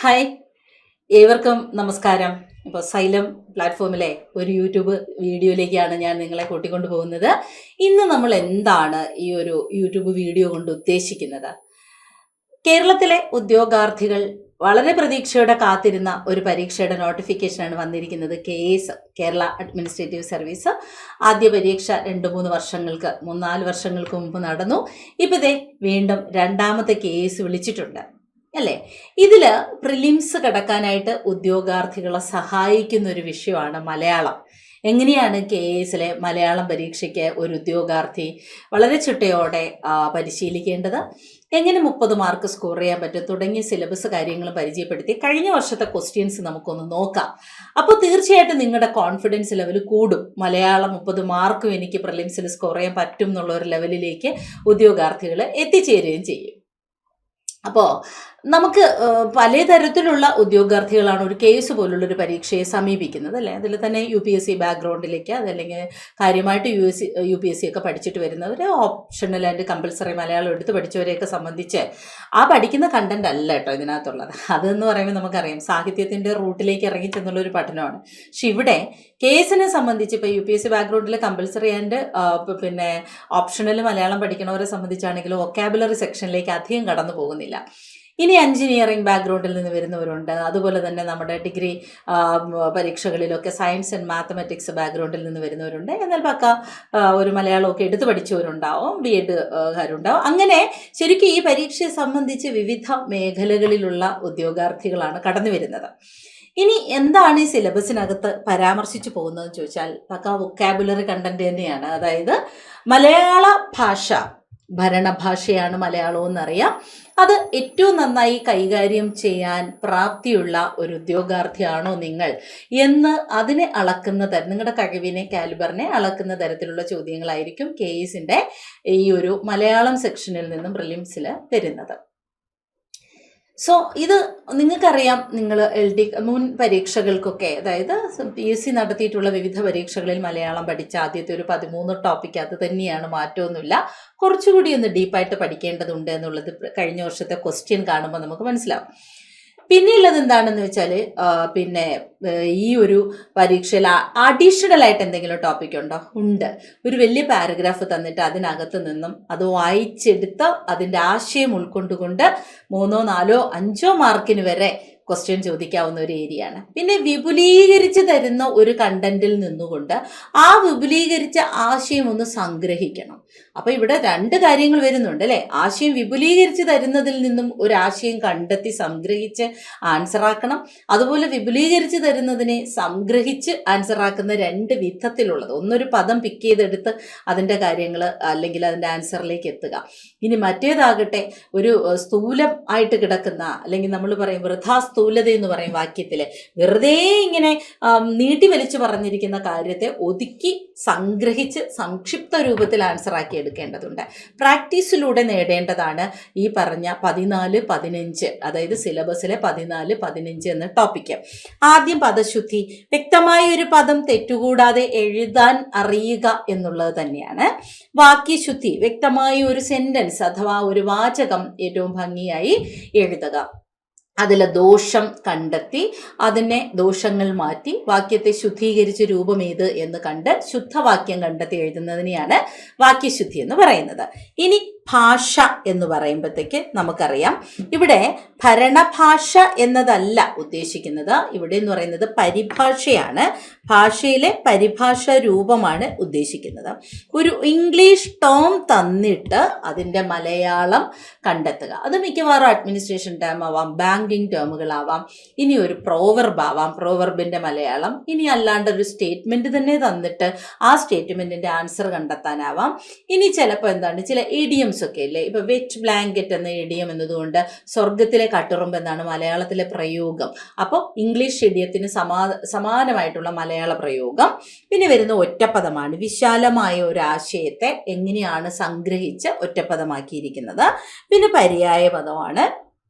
Hi, ഏവർക്കും നമസ്കാരം. ഇപ്പോൾ സൈലം പ്ലാറ്റ്ഫോമിലെ ഒരു യൂട്യൂബ് വീഡിയോയിലേക്കാണ് ഞാൻ നിങ്ങളെ കൂട്ടിക്കൊണ്ടു പോകുന്നത്. ഇന്ന് നമ്മൾ എന്താണ് ഈ ഒരു യൂട്യൂബ് വീഡിയോ കൊണ്ട് ഉദ്ദേശിക്കുന്നത്? കേരളത്തിലെ ഉദ്യോഗാർത്ഥികൾ വളരെ പ്രതീക്ഷയോടെ കാത്തിരുന്ന ഒരു പരീക്ഷയുടെ നോട്ടിഫിക്കേഷനാണ് വന്നിരിക്കുന്നത്. KS Kerala administrative service. ആദ്യ പരീക്ഷ 2-3 വർഷങ്ങൾക്ക് 3-4 വർഷങ്ങൾക്ക് മുമ്പ് നടന്നു. ഇപ്പോൾ ദേ വീണ്ടും രണ്ടാമത്തെ KS വിളിച്ചിട്ടുണ്ട് അല്ലേ? ഇതില് പ്രിലിംസ് കടക്കാനായിട്ട് ഉദ്യോഗാർത്ഥികളെ സഹായിക്കുന്ന ഒരു വിഷയമാണ് മലയാളം. എങ്ങനെയാണ് KSലെ മലയാളം പരീക്ഷയ്ക്ക് ഒരു ഉദ്യോഗാർത്ഥി വളരെ ചിട്ടയോടെ പരിശീലിക്കേണ്ടത്, എങ്ങനെ 30 മാർക്ക് സ്കോർ ചെയ്യാൻ പറ്റും തുടങ്ങിയ സിലബസ് കാര്യങ്ങൾ പരിചയപ്പെടുത്തി കഴിഞ്ഞ വർഷത്തെ ക്വസ്റ്റ്യൻസ് നമുക്കൊന്ന് നോക്കാം. അപ്പോൾ തീർച്ചയായിട്ടും നിങ്ങളുടെ കോൺഫിഡൻസ് ലെവൽ കൂടും. മലയാളം 30 മാർക്കും എനിക്ക് പ്രിലിംസിൽ സ്കോർ ചെയ്യാൻ പറ്റും എന്നുള്ള ഒരു ലെവലിലേക്ക് ഉദ്യോഗാർത്ഥികൾ എത്തിച്ചേരുകയും ചെയ്യും. അപ്പോൾ നമുക്ക് പലതരത്തിലുള്ള ഉദ്യോഗാർത്ഥികളാണ് ഒരു കേസ് പോലുള്ളൊരു പരീക്ഷയെ സമീപിക്കുന്നത് അല്ലേ? അതിൽ തന്നെ UPSC ബാക്ക്ഗ്രൗണ്ടിലേക്ക്, അതല്ലെങ്കിൽ കാര്യമായിട്ട് UPSC ഒക്കെ പഠിച്ചിട്ട് വരുന്നവർ, ഓപ്ഷണൽ ആൻഡ് കമ്പൽസറി മലയാളം എടുത്ത് പഠിച്ചവരെയൊക്കെ സംബന്ധിച്ച് ആ പഠിക്കുന്ന കണ്ടന്റ് അല്ല കേട്ടോ ഇതിനകത്തുള്ളത്. അതെന്ന് പറയുമ്പോൾ നമുക്കറിയാം സാഹിത്യത്തിൻ്റെ റൂട്ടിലേക്ക് ഇറങ്ങി ചെന്നുള്ളൊരു പഠനമാണ്. പക്ഷെ ഇവിടെ കേസിനെ സംബന്ധിച്ച് ഇപ്പോൾ UPSC ബാക്ക്ഗ്രൗണ്ടിൽ കമ്പൽസറി ആൻഡ് പിന്നെ ഓപ്ഷണൽ മലയാളം പഠിക്കണവരെ സംബന്ധിച്ചാണെങ്കിലും വൊക്കാബുലറി സെക്ഷനിലേക്ക് അധികം കടന്നു പോകുന്നില്ല. ഇനി എഞ്ചിനീയറിംഗ് ബാക്ക്ഗ്രൗണ്ടിൽ നിന്ന് വരുന്നവരുണ്ട്, അതുപോലെ തന്നെ നമ്മുടെ ഡിഗ്രി പരീക്ഷകളിലൊക്കെ സയൻസ് ആൻഡ് മാത്തമാറ്റിക്സ് ബാക്ക്ഗ്രൗണ്ടിൽ നിന്ന് വരുന്നവരുണ്ട്. എന്നാൽ ഒരു മലയാളമൊക്കെ എടുത്തു പഠിച്ചവരുണ്ടാവും, BEd കാരുണ്ടാവും. അങ്ങനെ ശരിക്കും ഈ പരീക്ഷയെ സംബന്ധിച്ച് വിവിധ മേഖലകളിലുള്ള ഉദ്യോഗാർത്ഥികളാണ് കടന്നു വരുന്നത്. ഇനി എന്താണ് ഈ സിലബസിനകത്ത് പരാമർശിച്ചു പോകുന്നതെന്ന് ചോദിച്ചാൽ വൊക്കാബുലറി കണ്ടന്റ് തന്നെയാണ്. അതായത് മലയാള ഭാഷ ഭരണഭാഷയാണ് മലയാളമെന്നറിയാം. അത് ഏറ്റവും നന്നായി കൈകാര്യം ചെയ്യാൻ പ്രാപ്തിയുള്ള ഒരു ഉദ്യോഗാർത്ഥിയാണോ നിങ്ങൾ എന്ന് അതിനെ അളക്കുന്ന തരം, നിങ്ങളുടെ കഴിവിനെ കാലിബറിനെ അളക്കുന്ന തരത്തിലുള്ള ചോദ്യങ്ങളായിരിക്കും KSന്റെ ഈ ഒരു മലയാളം സെക്ഷനിൽ നിന്നും പ്രിലിംസിൽ തരുന്നത്. സോ ഇത് നിങ്ങൾക്കറിയാം, നിങ്ങൾ LD മുൻ പരീക്ഷകൾക്കൊക്കെ, അതായത് PSC നടത്തിയിട്ടുള്ള വിവിധ പരീക്ഷകളിൽ മലയാളം പഠിച്ച ആദ്യത്തെ ഒരു 13 ടോപ്പിക് അത് തന്നെയാണ്, മാറ്റമൊന്നുമില്ല. കുറച്ചുകൂടി ഒന്ന് ഡീപ്പായിട്ട് പഠിക്കേണ്ടതുണ്ട് എന്നുള്ളത് കഴിഞ്ഞ വർഷത്തെ ക്വസ്റ്റ്യൻ കാണുമ്പോൾ നമുക്ക് മനസ്സിലാവും. പിന്നെയുള്ളത് എന്താണെന്ന് വെച്ചാൽ ഈ ഒരു പരീക്ഷയിൽ അഡീഷണൽ ആയിട്ട് എന്തെങ്കിലും ടോപ്പിക് ഉണ്ടോ? ഉണ്ട്. ഒരു വലിയ പാരഗ്രാഫ് തന്നിട്ട് അതിനകത്ത് നിന്നും അത് വായിച്ചെടുത്ത് അതിൻ്റെ ആശയം ഉൾക്കൊണ്ടുകൊണ്ട് 3, 4, 5 മാർക്കിന് വരെ ക്വസ്റ്റ്യൻ ചോദിക്കാവുന്ന ഒരു ഏരിയയാണ്. പിന്നെ വിപുലീകരിച്ച് തരുന്ന ഒരു കണ്ടന്റിൽ നിന്നുകൊണ്ട് ആ വിപുലീകരിച്ച ആശയം ഒന്ന് സംഗ്രഹിക്കണം. അപ്പോൾ ഇവിടെ 2 കാര്യങ്ങൾ വരുന്നുണ്ട് അല്ലേ? ആശയം വിപുലീകരിച്ച് തരുന്നതിൽ നിന്നും ഒരു ആശയം കണ്ടെത്തി സംഗ്രഹിച്ച് ആൻസർ ആക്കണം. അതുപോലെ വിപുലീകരിച്ച് തരുന്നതിനെ സംഗ്രഹിച്ച് ആൻസർ ആക്കുന്ന 2 വിധത്തിലുള്ളത്. ഒന്നൊരു പദം പിക്ക് ചെയ്തെടുത്ത് അതിൻ്റെ കാര്യങ്ങൾ അല്ലെങ്കിൽ അതിൻ്റെ ആൻസറിലേക്ക് എത്തുക. ഇനി മറ്റേതാകട്ടെ ഒരു സ്ഥൂലം ആയിട്ട് കിടക്കുന്ന, അല്ലെങ്കിൽ നമ്മൾ പറയും വൃഥാ സ്ഥൂലത എന്ന് പറയും വാക്യത്തിൽ, വെറുതെ ഇങ്ങനെ നീട്ടി വലിച്ചു പറഞ്ഞിരിക്കുന്ന കാര്യത്തെ ഒതുക്കി സംഗ്രഹിച്ച് സംക്ഷിപ്ത രൂപത്തിൽ ആൻസർ ആക്കി എടുക്കേണ്ടതുണ്ട്. പ്രാക്ടീസിലൂടെ നേടേണ്ടതാണ് ഈ പറഞ്ഞ 14, 15, അതായത് സിലബസിലെ 14, 15 എന്ന ടോപ്പിക്ക്. ആദ്യം പദശുദ്ധി, വ്യക്തമായ ഒരു പദം തെറ്റുകൂടാതെ എഴുതാൻ അറിയുക എന്നുള്ളത് തന്നെയാണ്. വാക്യശുദ്ധി, വ്യക്തമായ ഒരു സെന്റൻസ് അഥവാ ഒരു വാചകം ഏറ്റവും ഭംഗിയായി എഴുതുക. അതിലെ ദോഷം കണ്ടെത്തി അതിനെ ദോഷങ്ങൾ മാറ്റി വാക്യത്തെ ശുദ്ധീകരിച്ച രൂപം ഏത് എന്ന് കണ്ട് ശുദ്ധവാക്യം കണ്ടെത്തി എഴുതുന്നതിനെയാണ് വാക്യശുദ്ധി എന്ന് പറയുന്നത്. ഇനി ഭാഷ എന്ന് പറയുമ്പോഴത്തേക്ക് നമുക്കറിയാം, ഇവിടെ ഭരണഭാഷ എന്നതല്ല ഉദ്ദേശിക്കുന്നത്. ഇവിടെ എന്ന് പറയുന്നത് പരിഭാഷയാണ്. ഭാഷയിലെ പരിഭാഷ രൂപമാണ് ഉദ്ദേശിക്കുന്നത്. ഒരു ഇംഗ്ലീഷ് ടേം തന്നിട്ട് അതിൻ്റെ മലയാളം കണ്ടെത്തുക. അത് മിക്കവാറും അഡ്മിനിസ്ട്രേഷൻ ടേം ആവാം, ബാങ്കിങ് ടേമുകളാവാം, ഇനി ഒരു പ്രോവർബ് ആവാം, പ്രോവർബിൻ്റെ മലയാളം, ഇനി അല്ലാണ്ട് ഒരു സ്റ്റേറ്റ്മെൻറ്റ് തന്നെ തന്നിട്ട് ആ സ്റ്റേറ്റ്മെൻറ്റിൻ്റെ ആൻസർ കണ്ടെത്താനാവാം. ഇനി ചിലപ്പോൾ എന്താണ്, ചില ഇഡിയംസ് ഒക്കെ ഇല്ലേ, ഇപ്പൊ വെറ്റ് ബ്ലാങ്കറ്റ് എന്ന ഇഡിയം എന്നതുകൊണ്ട് സ്വർഗത്തിലെ കട്ടുറുമ്പ് എന്നാണ് മലയാളത്തിലെ പ്രയോഗം. അപ്പോൾ ഇംഗ്ലീഷ് ഇഡിയത്തിന് സമാനമായിട്ടുള്ള മലയാള പ്രയോഗം. പിന്നെ വരുന്ന ഒറ്റപ്പദമാണ്. വിശാലമായ ഒരു ആശയത്തെ എങ്ങനെയാണ് സംഗ്രഹിച്ച് ഒറ്റപ്പദമാക്കിയിരിക്കുന്നത്. പിന്നെ പര്യായ പദമാണ്.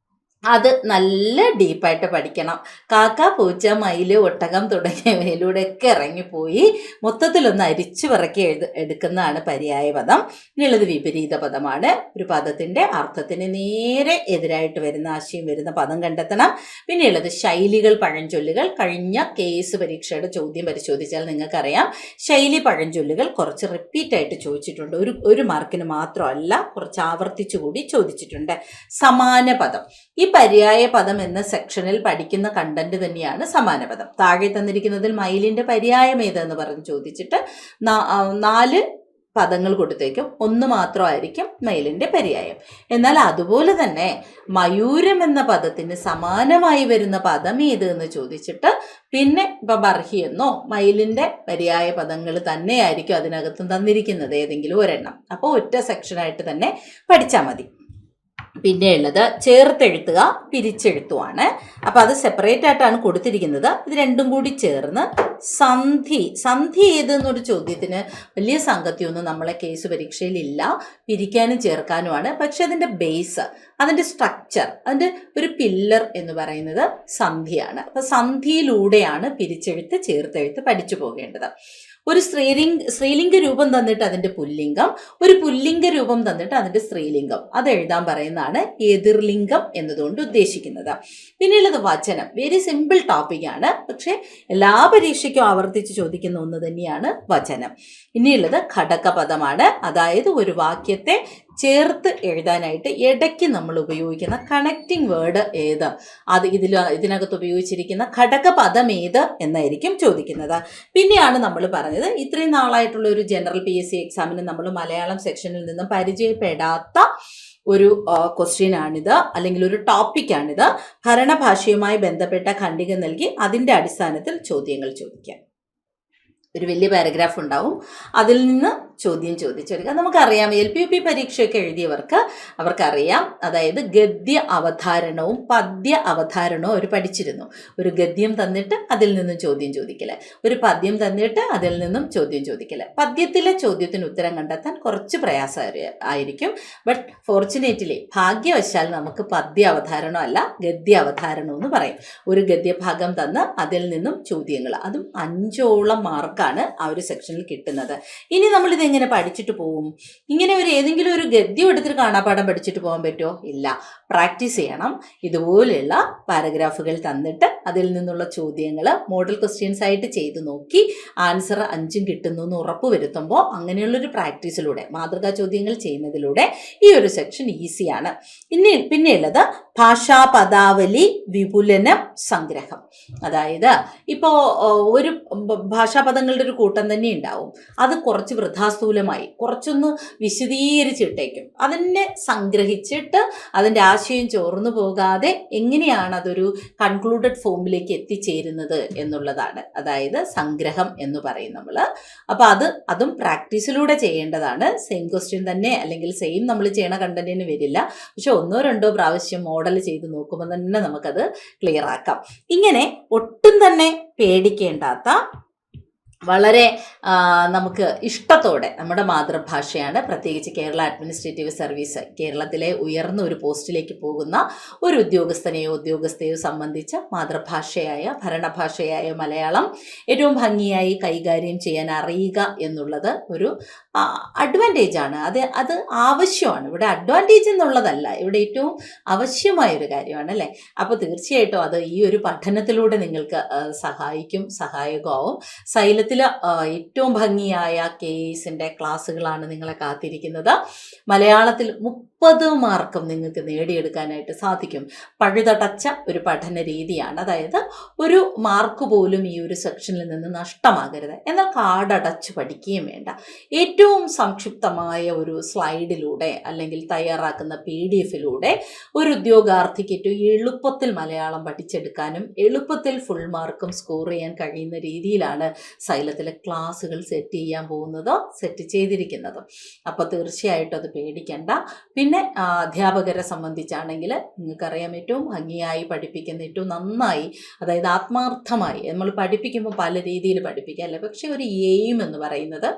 അത് നല്ല ഡീപ്പായിട്ട് പഠിക്കണം. കാക്ക, പൂച്ച, മയില്, ഒട്ടകം തുടങ്ങിയവയിലൂടെയൊക്കെ ഇറങ്ങിപ്പോയി മൊത്തത്തിലൊന്ന് അരിച്ചു പിറക്കി എടുക്കുന്നതാണ് പര്യായപദം. ഇനിയുള്ളത് വിപരീത പദമാണ്. ഒരു പദത്തിൻ്റെ അർത്ഥത്തിന് നേരെ എതിരായിട്ട് വരുന്ന ആശയം വരുന്ന പദം കണ്ടെത്തണം. പിന്നെയുള്ളത് ശൈലികൾ, പഴഞ്ചൊല്ലുകൾ. കഴിഞ്ഞ കേസ് പരീക്ഷയുടെ ചോദ്യം പരിശോധിച്ചാൽ നിങ്ങൾക്കറിയാം, ശൈലി പഴഞ്ചൊല്ലുകൾ കുറച്ച് റിപ്പീറ്റായിട്ട് ചോദിച്ചിട്ടുണ്ട്. ഒരു മാർക്കിന് മാത്രമല്ല, കുറച്ച് ആവർത്തിച്ചു കൂടി ചോദിച്ചിട്ടുണ്ട്. സമാന പദം, ഈ പര്യായ പദം എന്ന സെക്ഷനിൽ പഠിക്കുന്ന കണ്ടന്റ് തന്നെയാണ് സമാന പദം. താഴെ തന്നിരിക്കുന്നതിൽ മയിലിന്റെ പര്യായം ഏതെന്ന് പറഞ്ഞ് ചോദിച്ചിട്ട് 4 പദങ്ങൾ കൊടുത്തേക്കും, 1 മാത്രമായിരിക്കും മയിലിന്റെ പര്യായം. എന്നാൽ അതുപോലെ തന്നെ മയൂരം എന്ന പദത്തിന് സമാനമായി വരുന്ന പദം ഏത് എന്ന് ചോദിച്ചിട്ട് പിന്നെ ഇപ്പൊ ബർഹി എന്നോ മയിലിന്റെ പര്യായ പദങ്ങൾ തന്നെയായിരിക്കും അതിനകത്തും തന്നിരിക്കുന്നത്, ഏതെങ്കിലും ഒരെണ്ണം. അപ്പോൾ ഒറ്റ സെക്ഷനായിട്ട് തന്നെ പഠിച്ചാൽ മതി. പിന്നെയുള്ളത് ചേർത്തെഴുത്തുക, പിരിച്ചെഴുത്തുമാണ്. അപ്പോൾ അത് സെപ്പറേറ്റ് ആയിട്ടാണ് കൊടുത്തിരിക്കുന്നത്. ഇത് രണ്ടും കൂടി ചേർന്ന് സന്ധി. സന്ധി ഏതെന്നൊരു ചോദ്യത്തിന് വലിയ സംഗതിയൊന്നും നമ്മളെ കേസ് പരീക്ഷയിലില്ല. പിരിക്കാനും ചേർക്കാനുമാണ്. പക്ഷെ അതിൻ്റെ ബേസ്, അതിൻ്റെ സ്ട്രക്ചർ, അതിൻ്റെ ഒരു പില്ലർ എന്ന് പറയുന്നത് സന്ധിയാണ്. അപ്പോൾ സന്ധിയിലൂടെയാണ് പിരിച്ചെഴുത്ത്, ചേർത്തെഴുത്ത് പഠിച്ചു പോകേണ്ടത്. ഒരു സ്ത്രീലിംഗ രൂപം തന്നിട്ട് അതിൻ്റെ പുല്ലിംഗം, ഒരു പുല്ലിംഗ രൂപം തന്നിട്ട് അതിൻ്റെ സ്ത്രീലിംഗം, അത് എഴുതാൻ പറയുന്നതാണ് എതിർലിംഗം എന്നതുകൊണ്ട് ഉദ്ദേശിക്കുന്നത്. പിന്നെയുള്ളത് വചനം. വെരി സിമ്പിൾ ടോപ്പിക്കാണ്, പക്ഷേ എല്ലാ പരീക്ഷയ്ക്കും ആവർത്തിച്ച് ചോദിക്കുന്ന ഒന്ന് തന്നെയാണ് വചനം. ഇനിയുള്ളത് ഘടകപദമാണ്. അതായത് ഒരു വാക്യത്തെ ചേർത്ത് എഴുതാനായിട്ട് ഇടയ്ക്ക് നമ്മൾ ഉപയോഗിക്കുന്ന കണക്റ്റിംഗ് വേർഡ് ഏത്, അത് ഇതിനകത്ത് ഉപയോഗിച്ചിരിക്കുന്ന ഘടകപദം ഏത് എന്നായിരിക്കും ചോദിക്കുന്നത്. പിന്നെയാണ് നമ്മൾ പറഞ്ഞത്, ഇത്രയും നാളായിട്ടുള്ള ഒരു ജനറൽ PSC എക്സാമിന് നമ്മൾ മലയാളം സെക്ഷനിൽ നിന്നും പരിചയപ്പെടാത്ത ഒരു ക്വസ്റ്റ്യൻ ആണിത്, അല്ലെങ്കിൽ ഒരു ടോപ്പിക്കാണിത്. ഭരണഭാഷയുമായി ബന്ധപ്പെട്ട ഖണ്ഡിക നൽകി അതിൻ്റെ അടിസ്ഥാനത്തിൽ ചോദ്യങ്ങൾ ചോദിക്കാം. ഒരു വലിയ പാരഗ്രാഫ് ഉണ്ടാവും, അതിൽ നിന്ന് ചോദ്യം ചോദിച്ചെടുക്കുക. നമുക്കറിയാം, LP പരീക്ഷയൊക്കെ എഴുതിയവർക്ക് അവർക്കറിയാം. അതായത് ഗദ്യ അവധാരണവും പദ്യ അവധാരണവും അവർ പഠിച്ചിരുന്നു. ഒരു ഗദ്യം തന്നിട്ട് അതിൽ നിന്നും ചോദ്യം ചോദിക്കല്, ഒരു പദ്യം തന്നിട്ട് അതിൽ നിന്നും ചോദ്യം ചോദിക്കല്. പദ്യത്തിലെ ചോദ്യത്തിന് ഉത്തരം കണ്ടെത്താൻ കുറച്ച് പ്രയാസം ആയിരിക്കും. ബട്ട് ഫോർച്ചുനേറ്റ്ലി, ഭാഗ്യവശാൽ നമുക്ക് പദ്യ അവധാരണം അല്ല, ഗദ്യ അവധാരണം എന്ന് പറയും. ഒരു ഗദ്യഭാഗം തന്ന് അതിൽ നിന്നും ചോദ്യങ്ങൾ, അതും 5ഓളം മാർക്കാണ് ആ ഒരു സെക്ഷനിൽ കിട്ടുന്നത്. ഇനി നമ്മളിത് എങ്ങനെ പഠിച്ചിട്ട് പോവും? ഇങ്ങനെ ഏതെങ്കിലും ഒരു ഗദ്യം എടുത്തിട്ട് കാണാപ്പാഠം പഠിച്ചിട്ട് പോകാൻ പറ്റുമോ? ഇല്ല. പ്രാക്ടീസ് ചെയ്യണം. ഇതുപോലെയുള്ള പാരഗ്രാഫുകൾ തന്നിട്ട് അതിൽ നിന്നുള്ള ചോദ്യങ്ങൾ മോഡൽ ക്വസ്റ്റ്യൻസ് ആയിട്ട് ചെയ്ത് നോക്കി ആൻസർ 5 കിട്ടുന്നു എന്ന് ഉറപ്പ് വരുത്തുമ്പോൾ, അങ്ങനെയുള്ളൊരു പ്രാക്ടീസിലൂടെ, മാതൃകാ ചോദ്യങ്ങൾ ചെയ്യുന്നതിലൂടെ ഈ ഒരു സെക്ഷൻ ഈസിയാണ്. പിന്നെയുള്ളത് ഭാഷാ പദാവലി വിപുലനം സംഗ്രഹം. അതായത് ഇപ്പോൾ ഒരു ഭാഷാപദങ്ങളുടെ ഒരു കൂട്ടം തന്നെ ഉണ്ടാവും, അത് കുറച്ച് വൃഥാസ്ഥൂലമായി കുറച്ചൊന്ന് വിശദീകരിച്ചിട്ടേക്കും. അതിനെ സംഗ്രഹിച്ചിട്ട് അതിൻ്റെ ആശയം ചോർന്നു പോകാതെ എങ്ങനെയാണ് അതൊരു കൺക്ലൂഡഡ് ഫോമിലേക്ക് എത്തിച്ചേരുന്നത് എന്നുള്ളതാണ്, അതായത് സംഗ്രഹം എന്ന് പറയും നമ്മൾ. അപ്പോൾ അതും പ്രാക്ടീസിലൂടെ ചെയ്യേണ്ടതാണ്. സെയിം ക്വസ്റ്റ്യൻ തന്നെ, അല്ലെങ്കിൽ സെയിം നമ്മൾ ചെയ്യണ കണ്ടന്റിന് വരില്ല, പക്ഷെ 1-2 പ്രാവശ്യം മോഡൽ ചെയ്ത് നോക്കുമ്പോൾ തന്നെ നമുക്കത് ക്ലിയർ ആക്കാം. ഇങ്ങനെ ഒട്ടും തന്നെ പേടിക്കേണ്ടാത്ത, വളരെ നമുക്ക് ഇഷ്ടത്തോടെ, നമ്മുടെ മാതൃഭാഷയാണ്, പ്രത്യേകിച്ച് കേരള അഡ്മിനിസ്ട്രേറ്റീവ് സർവീസ്, കേരളത്തിലെ ഉയർന്ന ഒരു പോസ്റ്റിലേക്ക് പോകുന്ന ഒരു ഉദ്യോഗസ്ഥയെയോ സംബന്ധിച്ച് മാതൃഭാഷയായ, ഭരണഭാഷയായ മലയാളം ഏറ്റവും ഭംഗിയായി കൈകാര്യം ചെയ്യാൻ അറിയുക എന്നുള്ളത് ഒരു അഡ്വാൻറ്റേജ് ആണ്. അത് ആവശ്യമാണ്. ഇവിടെ അഡ്വാൻറ്റേജ് എന്നുള്ളതല്ല, ഇവിടെ ഏറ്റവും ആവശ്യമായൊരു കാര്യമാണ്, അല്ലേ? അപ്പോൾ തീർച്ചയായിട്ടും അത് ഈ ഒരു പഠനത്തിലൂടെ നിങ്ങൾക്ക് സഹായകമാവും. സൈലത്തിൽ ഏറ്റവും ഭംഗിയായ കേസിൻ്റെ ക്ലാസ്സുകളാണ് നിങ്ങളെ കാത്തിരിക്കുന്നത്. മലയാളത്തിൽ 30 മാർക്കും നിങ്ങൾക്ക് നേടിയെടുക്കാനായിട്ട് സാധിക്കും. പഴുതടച്ച ഒരു പഠന രീതിയാണ്. അതായത് ഒരു മാർക്ക് പോലും ഈ ഒരു സെക്ഷനിൽ നിന്ന് നഷ്ടമാകരുത്. എന്നാൽ കാടടച്ച് പഠിക്കുകയും വേണ്ട. ഏറ്റവും സംക്ഷിപ്തമായ ഒരു സ്ലൈഡിലൂടെ അല്ലെങ്കിൽ തയ്യാറാക്കുന്ന PDF-ലൂടെ ഒരു ഉദ്യോഗാർത്ഥിക്ക് ഏറ്റവും എളുപ്പത്തിൽ മലയാളം പഠിച്ചെടുക്കാനും എളുപ്പത്തിൽ ഫുൾ മാർക്കും സ്കോർ ചെയ്യാൻ കഴിയുന്ന രീതിയിലാണ് സൈലത്തിലെ ക്ലാസ്സുകൾ സെറ്റ് ചെയ്തിരിക്കുന്നത്. അപ്പോൾ തീർച്ചയായിട്ടും അത് പേടിക്കേണ്ട. പിന്നെ അധ്യാപകരെ സംബന്ധിച്ചാണെങ്കിൽ നിങ്ങൾക്കറിയാം, ഏറ്റവും ഭംഗിയായി പഠിപ്പിക്കുന്ന, ഏറ്റവും നന്നായി, അതായത് ആത്മാർത്ഥമായി നമ്മൾ പഠിപ്പിക്കുമ്പോൾ പല രീതിയിൽ പഠിപ്പിക്കാം, അല്ലേ? പക്ഷെ ഒരു എയിം എന്ന് പറയുന്നത്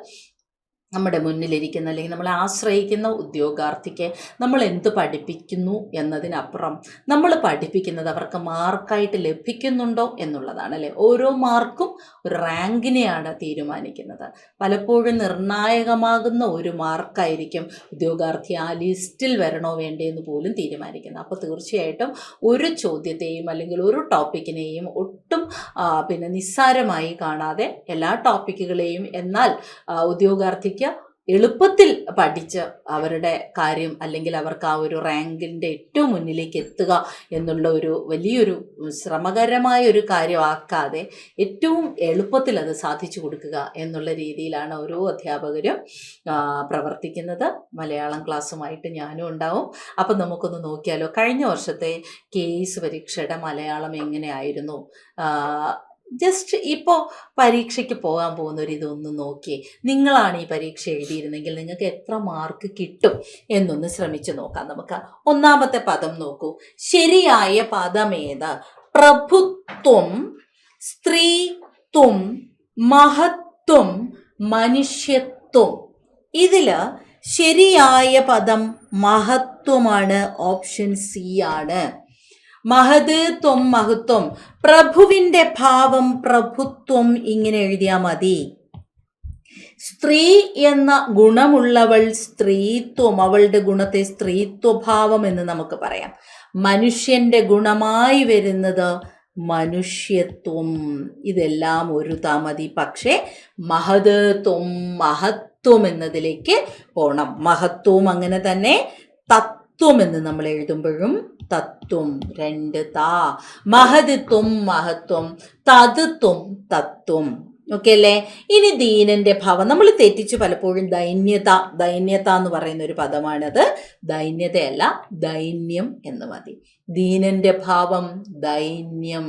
നമ്മുടെ മുന്നിലിരിക്കുന്ന അല്ലെങ്കിൽ നമ്മളെ ആശ്രയിക്കുന്ന ഉദ്യോഗാർത്ഥിക്ക് നമ്മൾ എന്ത് പഠിപ്പിക്കുന്നു എന്നതിനപ്പുറം നമ്മൾ പഠിപ്പിക്കുന്നത് അവർക്ക് മാർക്കായിട്ട് ലഭിക്കുന്നുണ്ടോ എന്നുള്ളതാണ്, അല്ലേ? ഓരോ മാർക്കും ഒരു റാങ്കിനെയാണ് തീരുമാനിക്കുന്നത്. പലപ്പോഴും നിർണായകമാകുന്ന ഒരു മാർക്കായിരിക്കും ഉദ്യോഗാർത്ഥി ആ ലിസ്റ്റിൽ വരണോ വേണ്ടേന്ന് പോലും തീരുമാനിക്കുന്നത്. അപ്പോൾ തീർച്ചയായിട്ടും ഒരു ചോദ്യത്തെയും അല്ലെങ്കിൽ ഒരു ടോപ്പിക്കിനെയും ഒട്ടും നിസ്സാരമായി കാണാതെ എല്ലാ ടോപ്പിക്കുകളെയും എന്നാൽ ഉദ്യോഗാർത്ഥിക്ക് എളുപ്പത്തിൽ പഠിച്ച് അവരുടെ കാര്യം അല്ലെങ്കിൽ അവർക്ക് ആ ഒരു റാങ്കിൻ്റെ ഏറ്റവും മുന്നിലേക്ക് എത്തുക എന്നുള്ള ഒരു വലിയൊരു ശ്രമകരമായ ഒരു കാര്യമാക്കാതെ ഏറ്റവും എളുപ്പത്തിൽ അത് സാധിച്ചു കൊടുക്കുക എന്നുള്ള രീതിയിലാണ് ഓരോ അധ്യാപകരും പ്രവർത്തിക്കുന്നത്. മലയാളം ക്ലാസ്സുമായിട്ട് ഞാനും ഉണ്ടാവും. അപ്പം നമുക്കൊന്ന് നോക്കിയാലോ, കഴിഞ്ഞ വർഷത്തെ KS പരീക്ഷയുടെ മലയാളം എങ്ങനെയായിരുന്നു? ജസ്റ്റ് ഇപ്പോൾ പരീക്ഷയ്ക്ക് പോകാൻ പോകുന്നവർ ഇതൊന്ന് നോക്കിയേ. നിങ്ങളാണ് ഈ പരീക്ഷ എഴുതിയിരുന്നെങ്കിൽ നിങ്ങൾക്ക് എത്ര മാർക്ക് കിട്ടും എന്നൊന്ന് ശ്രമിച്ചു നോക്കാം നമുക്ക്. ഒന്നാമത്തെ പദം നോക്കൂ. ശരിയായ പദമേത്? പ്രഭുത്വം, സ്ത്രീത്വം, മഹത്വം, മനുഷ്യത്വം. ഇതില് ശരിയായ പദം മഹത്വമാണ്. ഓപ്ഷൻ സി ആണ്. മഹത് ത്വം മഹത്വം. പ്രഭുവിന്റെ ഭാവം പ്രഭുത്വം ഇങ്ങനെ എഴുതിയാൽ മതി. സ്ത്രീ എന്ന ഗുണമുള്ളവൾ സ്ത്രീത്വം, അവളുടെ ഗുണത്തെ സ്ത്രീത്വഭാവം എന്ന് നമുക്ക് പറയാം. മനുഷ്യന്റെ ഗുണമായി വരുന്നത് മനുഷ്യത്വം. ഇതെല്ലാം ഒരു മതി. പക്ഷേ മഹത് ത്വം മഹത്വം എന്നതിലേക്ക് പോണം. മഹത്വം അങ്ങനെ തന്നെ. തത്വം എന്ന് നമ്മൾ എഴുതുമ്പോഴും തത്വം, രണ്ട് താ. മഹത്വം മഹത്വം, തത്വം തത്വം. ഓക്കെ അല്ലേ? ഇനി ദീനന്റെ ഭാവം നമ്മൾ തെറ്റിച്ച് പലപ്പോഴും ദൈന്യത എന്ന് പറയുന്ന ഒരു പദമാണത്. ദൈന്യതയല്ല, ദൈന്യം എന്ന് മതി. ദീനന്റെ ഭാവം ദൈന്യം.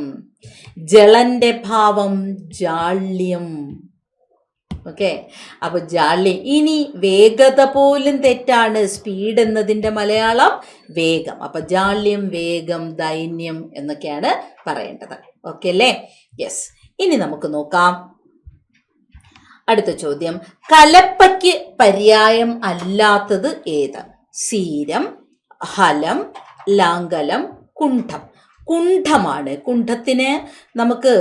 ജളന്റെ ഭാവം ജാള്യം. ഓക്കെ, അപ്പൊ ജാള്യം. ഇനി വേഗത പോലും തെറ്റാണ്. സ്പീഡ് എന്നതിൻ്റെ മലയാളം വേഗം. അപ്പൊ ജാള്യം, വേഗം, ദൈന്യം എന്നൊക്കെയാണ് പറയേണ്ടത്. ഓക്കെ അല്ലേ? യെസ്. ഇനി നമുക്ക് നോക്കാം അടുത്ത ചോദ്യം. കലപ്പയ്ക്ക് പര്യായം അല്ലാത്തത് ഏത്? സീരം, ഹലം, ലാംഗലം, കുണ്ഠം. കുണ്ഠമാണ്. കുണ്ഠത്തിന് നമുക്ക്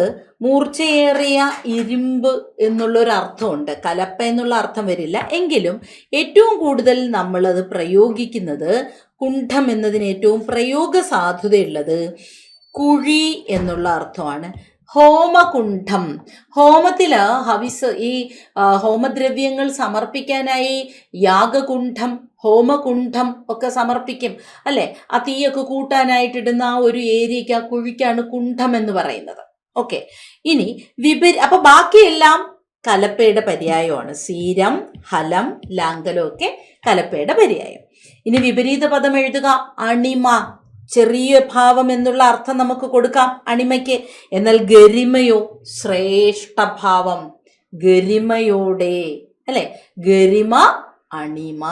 മൂർച്ചയേറിയ ഇരുമ്പ് എന്നുള്ളൊരു അർത്ഥമുണ്ട്. കലപ്പ എന്നുള്ള അർത്ഥം വരില്ല. എങ്കിലും ഏറ്റവും കൂടുതൽ നമ്മളത് പ്രയോഗിക്കുന്നത്, കുണ്ഠം എന്നതിന് ഏറ്റവും പ്രയോഗ സാധ്യതയുള്ളത് കുഴി എന്നുള്ള അർത്ഥമാണ്. ഹോമകുണ്ഠം. ഹോമത്തില് ഹവിസ്, ഈ ഹോമദ്രവ്യങ്ങൾ സമർപ്പിക്കാനായി യാഗകുണ്ഠം, ഹോമകുണ്ഠം ഒക്കെ സമർപ്പിക്കും അല്ലെ? ആ തീയൊക്കെ കൂട്ടാനായിട്ടിടുന്ന ആ ഒരു ഏരിയയ്ക്ക്, ആ കുഴിക്കാണ് കുണ്ഠം എന്ന് പറയുന്നത്. ഓക്കെ, ഇനി അപ്പൊ ബാക്കിയെല്ലാം കലപ്പയുടെ പര്യായമാണ്. സീരം, ഹലം, ലാംഗലം ഒക്കെ കലപ്പയുടെ പര്യായം. ഇനി വിപരീത പദം എഴുതുക. അണിമ. ചെറിയ ഭാവം എന്നുള്ള അർത്ഥം നമുക്ക് കൊടുക്കാം അണിമയ്ക്ക്. എന്നാൽ ഗരിമയോ? ശ്രേഷ്ഠഭാവം. ഗരിമയോടെ അല്ലെ? ഗരിമ, അണിമ.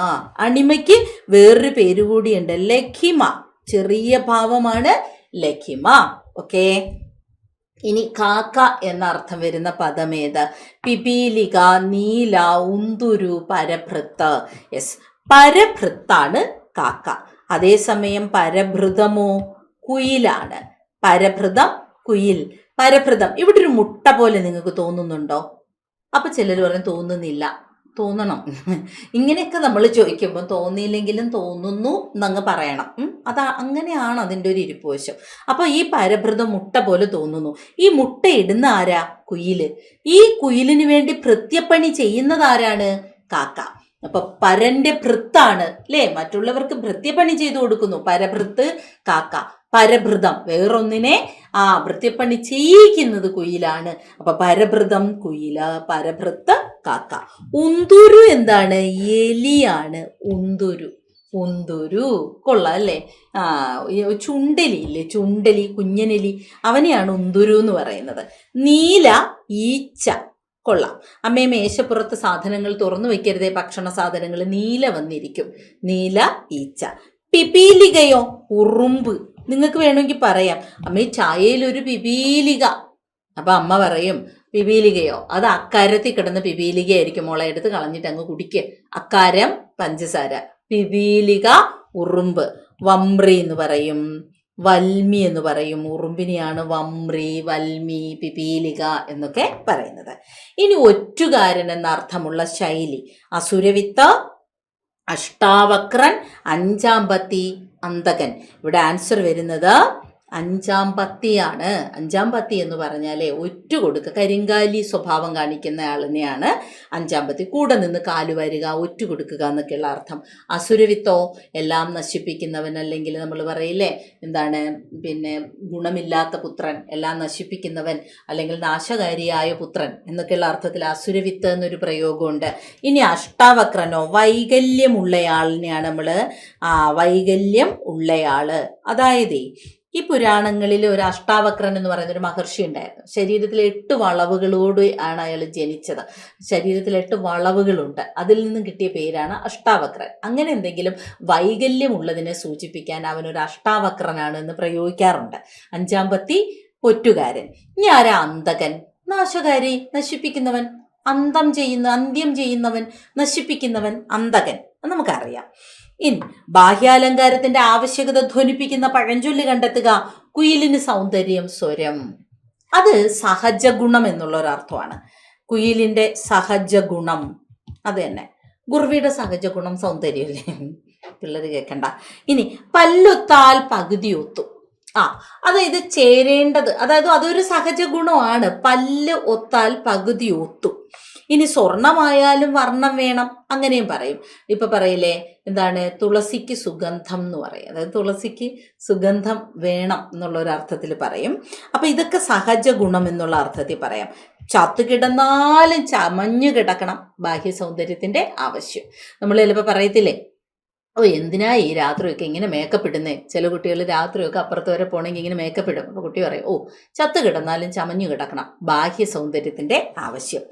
അണിമയ്ക്ക് വേറൊരു പേര് കൂടിയുണ്ട്, ലഖിമ. ചെറിയ ഭാവമാണ് ലഖിമ. ഓക്കെ, ഇനി കാക്ക എന്ന അർത്ഥം വരുന്ന പദമേത്? പിപീലിക, നീല, ഉന്തുരു, പരഭൃത്ത്. യെസ്, പരഭൃത്താണ് കാക്ക. അതേസമയം പരഭൃതമോ? കുയിലാണ്. പരഭൃതം, കുയിൽ. പരഭൃതം ഇവിടെ ഒരു മുട്ട പോലെ നിങ്ങൾക്ക് തോന്നുന്നുണ്ടോ? അപ്പൊ ചിലർ പറയും തോന്നുന്നില്ല. തോന്നണം. ഇങ്ങനെയൊക്കെ നമ്മൾ ചോദിക്കുമ്പോൾ തോന്നിയില്ലെങ്കിലും തോന്നുന്നു എന്നങ്ങ് പറയണം. അങ്ങനെയാണ് അതിൻ്റെ ഒരു ഇരിപ്പുവശം. അപ്പൊ ഈ പരഭൃതം മുട്ട പോലെ തോന്നുന്നു. ഈ മുട്ട ഇടുന്ന ആരാ? കുയില്. ഈ കുയിലിന് വേണ്ടി ഭൃത്യപ്പണി ചെയ്യുന്നത് ആരാണ്? കാക്ക. അപ്പൊ പരന്റെ ഭൃത്താണ് അല്ലേ? മറ്റുള്ളവർക്ക് ഭൃത്യപ്പണി ചെയ്തു കൊടുക്കുന്നു. പരഭൃത്ത് കാക്ക. പരഭൃതം വേറൊന്നിനെ ഭൃത്യപ്പണി ചെയ്യിക്കുന്നത് കുയിലാണ്. അപ്പൊ പരഭൃതം കുയില്, പരഭൃത്ത് കാക്ക. ഉന്തുരു എന്താണ്? എലിയാണ്. ഉന്തുരു. ഉന്തുരു കൊള്ളാം അല്ലേ? ചുണ്ടലി ഇല്ലേ? ചുണ്ടലി, കുഞ്ഞനെലി, അവനെയാണ് ഉന്തുരു എന്ന് പറയുന്നത്. നീല, ഈച്ച. കൊള്ളാം. അമ്മേ, മേശപ്പുറത്ത് സാധനങ്ങൾ തുറന്നു വെക്കരുതേ, ഭക്ഷണ സാധനങ്ങൾ. നീല വന്നിരിക്കും. നീല, ഈച്ച. പിപീലികയോ? ഉറുമ്പ്. നിങ്ങൾക്ക് വേണമെങ്കിൽ പറയാം, അമ്മേ ചായയിൽ ഒരു പിപീലിക. അപ്പൊ അമ്മ പറയും പിപീലികയോ? അത് അക്കാരത്തിൽ കിടന്ന് പിപീലികയായിരിക്കും മോളെ, എടുത്ത് കളഞ്ഞിട്ട് അങ്ങ് കുടിക്കുക. അക്കാരം പഞ്ചസാര, പിപീലിക ഉറുമ്പ്, വമ്രി എന്ന് പറയും, വൽമി എന്ന് പറയും. ഉറുമ്പിനെയാണ് വമ്രി, വൽമി, പിപീലിക എന്നൊക്കെ പറയുന്നത്. ഇനി ഒറ്റുകാരൻ എന്ന അർത്ഥമുള്ള ശൈലി: അസുരവിത്ത, അഷ്ടാവക്രൻ, അഞ്ചാം പത്തി, അന്തകൻ. ഇവിടെ ആൻസർ വരുന്നത് അഞ്ചാം പത്തിയാണ്. അഞ്ചാം പത്തി എന്ന് പറഞ്ഞാൽ ഒറ്റ കൊടുക്കുക, കരിങ്കാലി സ്വഭാവം കാണിക്കുന്ന ആളിനെയാണ് അഞ്ചാം പത്തി. കൂടെ നിന്ന് കാലു വരിക, ഒറ്റ കൊടുക്കുക എന്നൊക്കെയുള്ള അർത്ഥം. അസുരവിത്തോ എല്ലാം നശിപ്പിക്കുന്നവൻ, അല്ലെങ്കിൽ നമ്മൾ പറയില്ലേ എന്താണ്, പിന്നെ ഗുണമില്ലാത്ത പുത്രൻ, എല്ലാം നശിപ്പിക്കുന്നവൻ, അല്ലെങ്കിൽ നാശകാരിയായ പുത്രൻ എന്നൊക്കെയുള്ള അർത്ഥത്തിൽ അസുരവിത്ത് എന്നൊരു പ്രയോഗമുണ്ട്. ഇനി അഷ്ടാവക്രനോ, വൈകല്യമുള്ളയാളിനെയാണ് നമ്മൾ വൈകല്യം ഉള്ളയാള്. അതായത് ഈ പുരാണങ്ങളിൽ ഒരു അഷ്ടാവക്രൻ എന്ന് പറയുന്ന ഒരു മഹർഷി ഉണ്ടായിരുന്നു. ശരീരത്തിൽ 8 വളവുകളോട് ആണ് അയാൾ ജനിച്ചത്. ശരീരത്തിൽ 8 വളവുകളുണ്ട്. അതിൽ നിന്നും കിട്ടിയ പേരാണ് അഷ്ടാവക്രൻ. അങ്ങനെ എന്തെങ്കിലും വൈകല്യമുള്ളതിനെ സൂചിപ്പിക്കാൻ അവനൊരു അഷ്ടാവക്രനാണ് എന്ന് പ്രയോഗിക്കാറുണ്ട്. അഞ്ചാം പത്തി ഒറ്റുകാരൻ. ഇനി ആരാ? അന്തകൻ, നാശകാരി, നശിപ്പിക്കുന്നവൻ, അന്ത്യം ചെയ്യുന്നവൻ, നശിപ്പിക്കുന്നവൻ, അന്തകൻ നമുക്കറിയാം. ഇനി ബാഹ്യാലങ്കാരത്തിന്റെ ആവശ്യകത ധ്വനിപ്പിക്കുന്ന പഴഞ്ചൊല്ല് കണ്ടെത്തുക. കുയിലിന് സൗന്ദര്യം സ്വരം. അത് സഹജ ഗുണം എന്നുള്ള ഒരർത്ഥമാണ്. കുയിലിന്റെ സഹജ ഗുണം അത് തന്നെ. ഗുർവിയുടെ സഹജ ഗുണം സൗന്ദര്യമല്ലേ, പിള്ളേർ കേൾക്കണ്ട. ഇനി പല്ലൊത്താൽ പകുതി ഒത്തു. അതായത് ചേരേണ്ടത്, അതായത് അതൊരു സഹജ ഗുണമാണ്. പല്ല് ഒത്താൽ പകുതി ഒത്തു. ഇനി സ്വർണമായാലും വർണ്ണം വേണം, അങ്ങനെയും പറയും. ഇപ്പൊ പറയില്ലേ എന്താണ്, തുളസിക്ക് സുഗന്ധം എന്ന് പറയും. അതായത് തുളസിക്ക് സുഗന്ധം വേണം എന്നുള്ള ഒരു അർത്ഥത്തിൽ പറയും. അപ്പൊ ഇതൊക്കെ സഹജ ഗുണം എന്നുള്ള അർത്ഥത്തിൽ പറയാം. ചത്തു കിടന്നാലും ചമഞ്ഞു കിടക്കണം, ബാഹ്യ സൗന്ദര്യത്തിന്റെ ആവശ്യം. നമ്മൾ ചിലപ്പോൾ പറയത്തില്ലേ, എന്തിനാ ഈ രാത്രിയൊക്കെ ഇങ്ങനെ മേക്കപ്പ് ഇടുന്നേ? ചില കുട്ടികൾ രാത്രിയൊക്കെ അപ്പുറത്ത് വരെ പോകണമെങ്കിൽ ഇങ്ങനെ മേക്കപ്പ് ഇടും. അപ്പോൾ കുട്ടി പറയും, ചത്ത് കിടന്നാലും ചമഞ്ഞു കിടക്കണം, ബാഹ്യ സൗന്ദര്യത്തിന്റെ ആവശ്യം.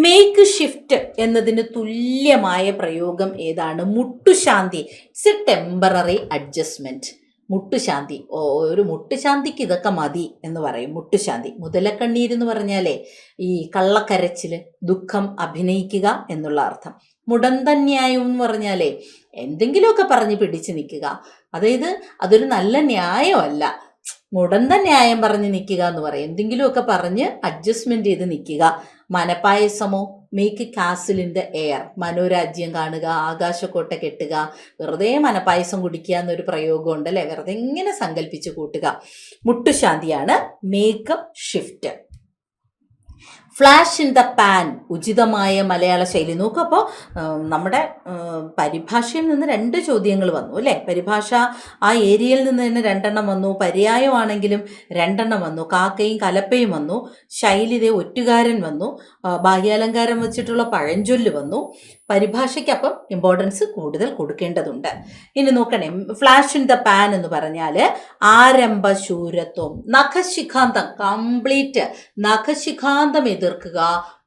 മേക്ക് ഷിഫ്റ്റ് എന്നതിന് തുല്യമായ പ്രയോഗം ഏതാണ്? മുട്ടുശാന്തി. It's a temporary adjustment. മുട്ടുശാന്തി, ഒരു മുട്ടുശാന്തിക്ക് ഇതൊക്കെ മതി എന്ന് പറയും. മുട്ടുശാന്തി. മുതലക്കണ്ണീരെന്ന് പറഞ്ഞാലേ ഈ കള്ളക്കരച്ചില്, ദുഃഖം അഭിനയിക്കുക എന്നുള്ള അർത്ഥം. മുടന്തന്യായം എന്ന് പറഞ്ഞാലേ എന്തെങ്കിലുമൊക്കെ പറഞ്ഞ് പിടിച്ച് നിൽക്കുക. അതായത് അതൊരു നല്ല ന്യായമല്ല. മുടന്ത ന്യായം പറഞ്ഞ് നിൽക്കുക എന്ന് പറയും. എന്തെങ്കിലുമൊക്കെ പറഞ്ഞ് അഡ്ജസ്റ്റ്മെന്റ് ചെയ്ത് നിൽക്കുക. മനപ്പായസമോ? Make castle in the air. മനോരാജ്യം കാണുക, ആകാശക്കോട്ട കെട്ടുക, വെറുതെ മനപ്പായസം കുടിക്കുക എന്നൊരു പ്രയോഗം ഉണ്ടല്ലേ, വെറുതെ ഇങ്ങനെ സങ്കല്പിച്ച് കൂട്ടുക. മുട്ടുശാന്തിയാണ് makeshift. Flash in the pan, ഉചിതമായ മലയാള ശൈലി. നോക്കൂ, അപ്പോൾ നമ്മുടെ പരിഭാഷയിൽ നിന്ന് 2 ചോദ്യങ്ങൾ വന്നു അല്ലേ. പരിഭാഷ ആ ഏരിയയിൽ നിന്ന് തന്നെ 2 വന്നു. പര്യായമാണെങ്കിലും 2 വന്നു. കാക്കയും കലപ്പയും വന്നു. ശൈലിതേ ഒറ്റുകാരൻ വന്നു. ബാഹ്യാലങ്കാരം വെച്ചിട്ടുള്ള പഴഞ്ചൊല്ല് വന്നു. പരിഭാഷയ്ക്കപ്പം ഇമ്പോർട്ടൻസ് കൂടുതൽ കൊടുക്കേണ്ടതുണ്ട്. ഇനി നോക്കണേ, ഫ്ലാഷ് ഇൻ ദ പാൻ എന്ന് പറഞ്ഞാൽ ആരംഭശൂരത്വം, നഖശിഖാന്തം, കംപ്ലീറ്റ് നഖശിഖാന്തം എതിർക്കുക,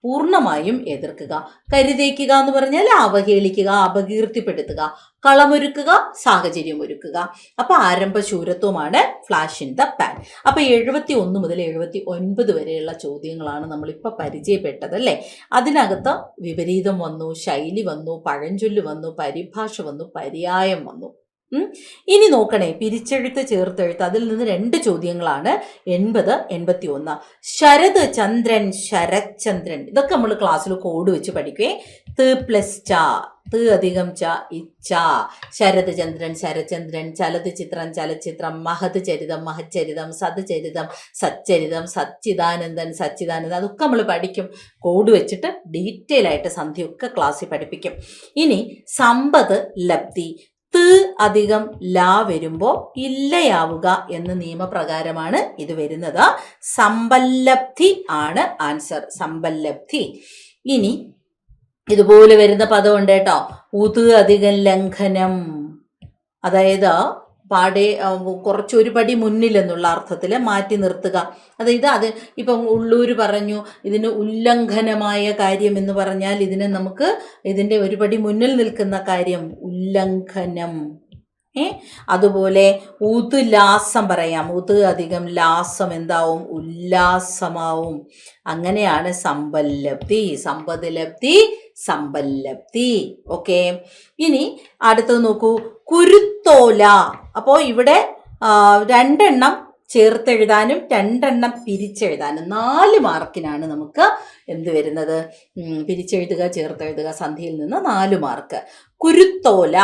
പൂർണ്ണമായും എതിർക്കുക. കരുതേക്കുക എന്ന് പറഞ്ഞാൽ അവഹേളിക്കുക, അപകീർത്തിപ്പെടുത്തുക, കളമൊരുക്കുക, സാഹചര്യം ഒരുക്കുക. അപ്പൊ ആരംഭശൂരത്വമാണ് ഫ്ലാഷ് ഇൻ ദ പാൻ. അപ്പൊ 71 മുതൽ 79 വരെയുള്ള ചോദ്യങ്ങളാണ് നമ്മളിപ്പോൾ പരിചയപ്പെട്ടത് അല്ലേ. അതിനകത്ത് വിപരീതം വന്നു, ശൈലി വന്നു, പഴഞ്ചൊല്ല് വന്നു, പരിഭാഷ വന്നു, പര്യായം വന്നു. ഇനി നോക്കണേ, പിരിച്ചെഴുത്ത് ചേർത്തെഴുത്ത്. അതിൽ നിന്ന് 2 ചോദ്യങ്ങളാണ്. 80, 81. ശരത് ചന്ദ്രൻ, ശരത്ചന്ദ്രൻ, ഇതൊക്കെ നമ്മൾ ക്ലാസ്സിൽ കോഡ് വെച്ച് പഠിക്കുകയെ. ത് പ്ലസ് ച, ത് അധികം ച, ഇച്ച. ശരത് ചന്ദ്രൻ, ശരചന്ദ്രൻ. ചലത് ചിത്രം, ചലച്ചിത്രം. മഹത് ചരിതം, മഹച്ചരിതം. സത് ചരിതം, സച്ചരിതം. സച്ചിദാനന്ദൻ, സച്ചിദാനന്ദൻ. അതൊക്കെ നമ്മൾ പഠിക്കും. കോഡ് വെച്ചിട്ട് ഡീറ്റെയിൽ ആയിട്ട് സന്ധ്യയൊക്കെ ക്ലാസ്സിൽ പഠിപ്പിക്കും. ഇനി സമ്പത് ലബ്ധി. ത് അധികം ലാ വരുമ്പോൾ ഇല്ലയാവുക എന്ന നിയമപ്രകാരമാണ് ഇത് വരുന്നത്. സമ്പല്ലബ്ധി ആണ് ആൻസർ. സമ്പല്ലബ്ധി. ഇനി ഇതുപോലെ വരുന്ന പദമുണ്ട് കേട്ടോ. ഉത് അധികം ലംഘനം. അതായത് പാടെ കുറച്ചൊരു പടി മുന്നിൽ എന്നുള്ള അർത്ഥത്തിൽ മാറ്റി നിർത്തുക. അതായത് ഇപ്പം ഉള്ളൂർ പറഞ്ഞു ഇതിന് ഉല്ലംഘനമായ കാര്യം എന്ന് പറഞ്ഞാൽ ഇതിനെ നമുക്ക് ഇതിൻ്റെ ഒരു പടി മുന്നിൽ നിൽക്കുന്ന കാര്യം ഉല്ലംഘനം. അതുപോലെ ഉദുലാസം പറയാം. ഉദ് അധികം ലാസം എന്താവും? ഉല്ലാസമാവും. അങ്ങനെയാണ് സമ്പല്ലബ്ധി, സമ്പദ് ലബ്ധി, സമ്പല്ലബ്ധി. ഓക്കെ, ഇനി അടുത്തത് നോക്കൂ, കുരുത്തോല. അപ്പോൾ ഇവിടെ 2 എണ്ണം ചേർത്തെഴുതാനും 2 എണ്ണം പിരിച്ചെഴുതാനും 4 മാർക്കിനാണ് നമുക്ക് എന്ത് വരുന്നത്? പിരിച്ചെഴുതുക, ചേർത്തെഴുതുക, സന്ധിയിൽ നിന്ന് 4 മാർക്ക്. കുരുത്തോല.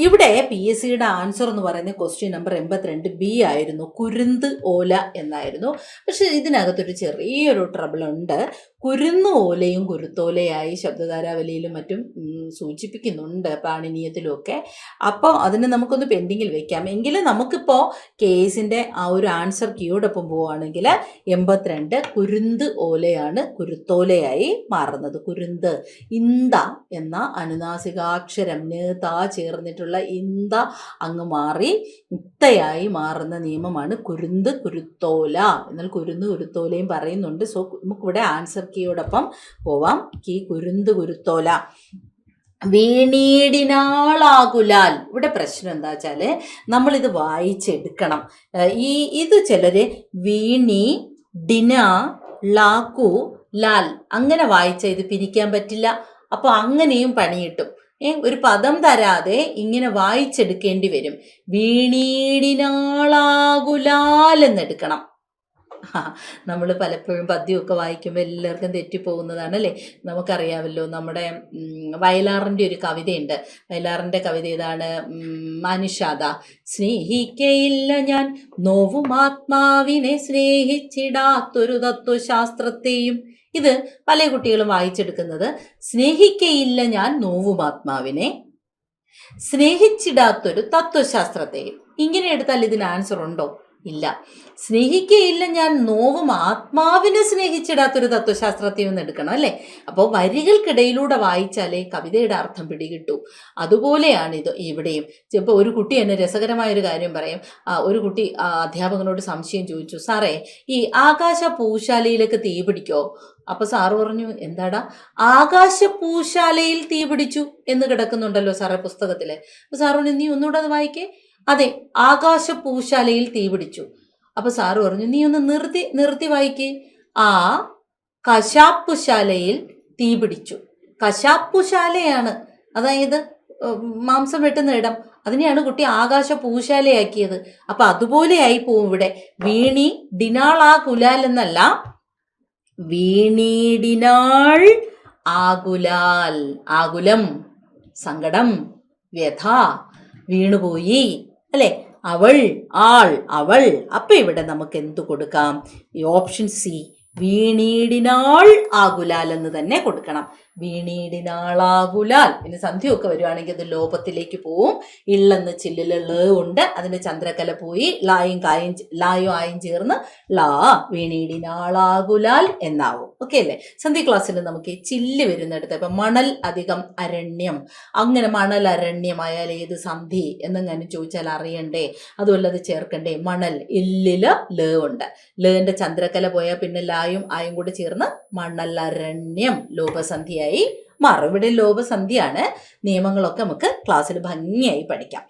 ഇവിടെ PSCയുടെ ആൻസർ എന്ന് പറയുന്നത് ക്വസ്റ്റ്യൻ നമ്പർ 82B ആയിരുന്നു. കുരുന്ത് ഓല എന്നായിരുന്നു. പക്ഷെ ഇതിനകത്തൊരു ചെറിയൊരു ട്രബിൾ ഉണ്ട്. കുരുന്ന് ഓലയും കുരുത്തോലയായി ശബ്ദധാരാവലിയിലും മറ്റും സൂചിപ്പിക്കുന്നുണ്ട്, പാണിനീയത്തിലും ഒക്കെ. അപ്പോൾ അതിന് നമുക്കൊന്ന് പെൻഡിങ്ങിൽ വെക്കാം. എങ്കിലും നമുക്കിപ്പോൾ കേസിൻ്റെ ആ ഒരു ആൻസർ കീയോടൊപ്പം പോവുകയാണെങ്കിൽ 82 കുരുന്ത് ഓലയാണ് കുരുത്തോലയായി മാറുന്നത്. കുരുന്ത്, ഇന്ത എന്ന അനുനാസികാക്ഷരം ത ചേർന്നിട്ടുള്ള ഇന്ത അങ്ങ് മാറി ഇത്തയായി മാറുന്ന നിയമമാണ് കുരുന്ത് കുരുത്തോല. എന്നാൽ കുരുന്ന് കുരുത്തോലയും പറയുന്നുണ്ട്. സോ നമുക്കിവിടെ ആൻസർ കീയോടൊപ്പം പോവാം. കീ കുരുന്ത് കുരുത്തോല. വീണീടിനാളാകുലാൽ. ഇവിടെ പ്രശ്നം എന്താ വെച്ചാൽ നമ്മളിത് വായിച്ചെടുക്കണം. ഇത് ചിലര് വീണി ഡിന ലാക്കു ലാൽ അങ്ങനെ വായിച്ച ഇത് പിരിക്കാൻ പറ്റില്ല. അപ്പോൾ അങ്ങനെയും പണിയിട്ടും ഒരു പദം തരാതെ ഇങ്ങനെ വായിച്ചെടുക്കേണ്ടി വരും. വീണീടിനാളാകുലാൽ എന്നെടുക്കണം. നമ്മൾ പലപ്പോഴും പദ്യമൊക്കെ വായിക്കുമ്പോൾ എല്ലാവർക്കും തെറ്റിപ്പോകുന്നതാണ് അല്ലേ? നമുക്കറിയാമല്ലോ, നമ്മുടെ വയലാറിൻ്റെ ഒരു കവിതയുണ്ട്. വയലാറിൻ്റെ കവിത ഏതാണ്? മനുഷാദ. സ്നേഹിക്കയില്ല ഞാൻ നോവും ആത്മാവിനെ, സ്നേഹിച്ചിടാത്തൊരു തത്വശാസ്ത്രത്തെയും. ഇത് പല കുട്ടികളും വായിച്ചെടുക്കുന്നത് സ്നേഹിക്കയില്ല ഞാൻ നോവും ആത്മാവിനെ, സ്നേഹിച്ചിടാത്തൊരു തത്വശാസ്ത്രത്തെയും. ഇങ്ങനെ എടുത്താൽ ഇതിന് ആൻസർ ഉണ്ടോ? ഇല്ല. സ്നേഹിക്കയില്ല ഞാൻ നോവും ആത്മാവിനെ, സ്നേഹിച്ചിടാത്തൊരു തത്വശാസ്ത്രത്തെയും എന്ന് എടുക്കണം അല്ലേ? അപ്പോൾ വരികൾക്കിടയിലൂടെ വായിച്ചാലേ കവിതയുടെ അർത്ഥം പിടികിട്ടൂ. അതുപോലെയാണ് ഇത് ഇവിടെയും. ചിലപ്പോൾ ഒരു കുട്ടി എന്നെ രസകരമായൊരു കാര്യം പറയും. ഒരു കുട്ടി അധ്യാപകനോട് സംശയം ചോദിച്ചു, സാറേ ഈ ആകാശ പൂശാലയിലേക്ക് തീ പിടിക്കോ? അപ്പൊ സാറ് പറഞ്ഞു, എന്താടാ? ആകാശപൂശാലയിൽ തീ പിടിച്ചു എന്ന് കിടക്കുന്നുണ്ടല്ലോ സാറേ പുസ്തകത്തില്. അപ്പൊ സാറ് പറഞ്ഞു, നീ ഒന്നുകൂടെ അത് വായിക്കേ. അതെ, ആകാശപൂശാലയിൽ തീ പിടിച്ചു. അപ്പൊ സാറ് പറഞ്ഞു, നീ ഒന്ന് നിർത്തി വായിക്കേ. ആ കശാപ്പുശാലയിൽ തീ പിടിച്ചു. കശാപ്പുശാലയാണ്, അതായത് മാംസം വെട്ടുന്ന ഇടം. അതിനെയാണ് കുട്ടി ആകാശപൂശാലയാക്കിയത്. അപ്പൊ അതുപോലെയായി പോവും ഇവിടെ. വീണി ഡിനാൾ ആ കുലാൽ എന്നല്ല, വീണീടിനാൾ ആകുലാൽ. ആകുലം, സങ്കടം, വ്യഥ, വീണുപോയി അല്ലെ? അവൾ, ആൾ, അവൾ. അപ്പൊ ഇവിടെ നമുക്ക് എന്തു കൊടുക്കാം? ഈ ഓപ്ഷൻ സി, വീണീടിനാൾ ആകുലാൽ എന്ന് തന്നെ കൊടുക്കണം. വീണീടിനാളാകുലാൽ. ഇനി സന്ധിയൊക്കെ വരുവാണെങ്കിൽ അത് ലോപത്തിലേക്ക് പോവും. ഇള്ളെന്ന് ചില്ലിലുള്ള ഉണ്ട്, അതിന്റെ ചന്ദ്രക്കല പോയി ലായും ആയും ചേർന്ന് ലാ, വീണീടിനാളാകുലാൽ എന്നാവും. ഓക്കെ അല്ലേ? സന്ധി ക്ലാസ്സിൽ നമുക്ക് ഈ ചില്ല് വരുന്നിടത്ത് ഇപ്പൊ മണൽ അധികം അരണ്യം, അങ്ങനെ മണൽ അരണ്യമായാൽ ഏത് സന്ധി എന്നെങ്ങനെ ചോദിച്ചാൽ അറിയണ്ടേ? അതുമല്ല അത് ചേർക്കണ്ടേ? മണൽ, ഇല്ലില് ല ഉണ്ട്. ലേന്റെ ചന്ദ്രക്കല പോയാൽ പിന്നെ ലായും ആയും കൂടെ ചേർന്ന് മണലരണ്യം, ലോപസന്ധിയായി മാറും. ഇവിടെ ലോപസന്ധിയാണ്. നിയമങ്ങളൊക്കെ നമുക്ക് ക്ലാസ്സിൽ ഭംഗിയായി പഠിക്കാം.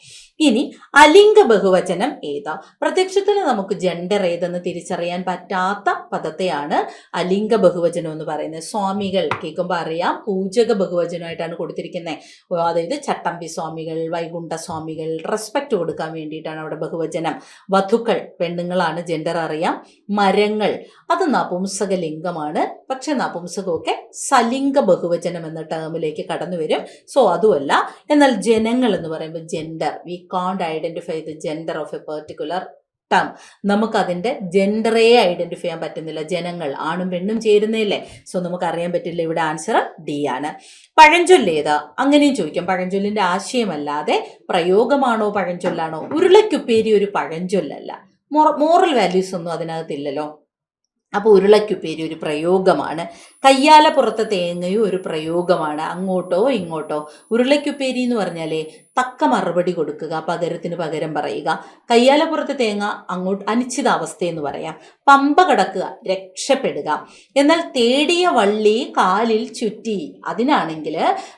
ഇനി അലിംഗ ബഹുവചനം ഏതാ? പ്രത്യക്ഷത്തിൽ നമുക്ക് ജെൻഡർ ഏതെന്ന് തിരിച്ചറിയാൻ പറ്റാത്ത പദത്തെയാണ് അലിംഗ ബഹുവചനം എന്ന് പറയുന്നത്. സ്വാമികൾ കേൾക്കുമ്പോൾ അറിയാം, പൂജക ബഹുവചനമായിട്ടാണ് കൊടുത്തിരിക്കുന്നത്. അതായത് ചട്ടമ്പി സ്വാമികൾ, വൈകുണ്ഠ സ്വാമികൾ, റെസ്പെക്ട് കൊടുക്കാൻ വേണ്ടിയിട്ടാണ് അവിടെ ബഹുവചനം. വധുക്കൾ പെണ്ണുങ്ങളാണ്, ജെൻഡർ അറിയാം. മരങ്ങൾ അത് നപുംസക ലിംഗമാണ്, പക്ഷെ നപുംസകമൊക്കെ സലിംഗ ബഹുവചനം എന്ന ടേമിലേക്ക് കടന്നു വരും. സോ അതുമല്ല. എന്നാൽ ജനങ്ങൾ എന്ന് പറയുമ്പോൾ ജെൻഡർ, വി കാണ്ട് identify the gender of A particular term. നമുക്കതിൻ്റെ ജെൻഡറെ ഐഡന്റിഫൈ ചെയ്യാൻ പറ്റുന്നില്ല. ജനങ്ങൾ ആണും പെണ്ണും ചേരുന്നില്ലേ? സോ നമുക്ക് അറിയാൻ പറ്റില്ല. ഇവിടെ ആൻസർ ഡി ആണ്. പഴഞ്ചൊല്ലേതാ? അങ്ങനെയും ചോദിക്കാം. പഴഞ്ചൊല്ലിന്റെ ആശയമല്ലാതെ പ്രയോഗമാണോ പഴഞ്ചൊല്ലാണോ? ഉരുളക്കുപ്പേരി ഒരു പഴഞ്ചൊല്ലല്ല. മോറൽ വാല്യൂസ് ഒന്നും അതിനകത്തില്ലല്ലോ. അപ്പോൾ ഉരുളക്കുപ്പേരി ഒരു പ്രയോഗമാണ്. കയ്യാലപ്പുറത്തെ തേങ്ങയും ഒരു പ്രയോഗമാണ്. അങ്ങോട്ടോ ഇങ്ങോട്ടോ. ഉരുളക്കുപ്പേരി എന്ന് പറഞ്ഞാലേ തക്ക മറുപടി കൊടുക്കുക, പകരത്തിന് പകരം പറയുക. കയ്യാലപ്പുറത്ത് തേങ്ങ അങ്ങോട്ട് അനിശ്ചിതാവസ്ഥ എന്ന് പറയാം. പമ്പ കടക്കുക, രക്ഷപ്പെടുക. എന്നാൽ തേടിയ വള്ളി കാലിൽ ചുറ്റി, അതിനാണെങ്കിൽ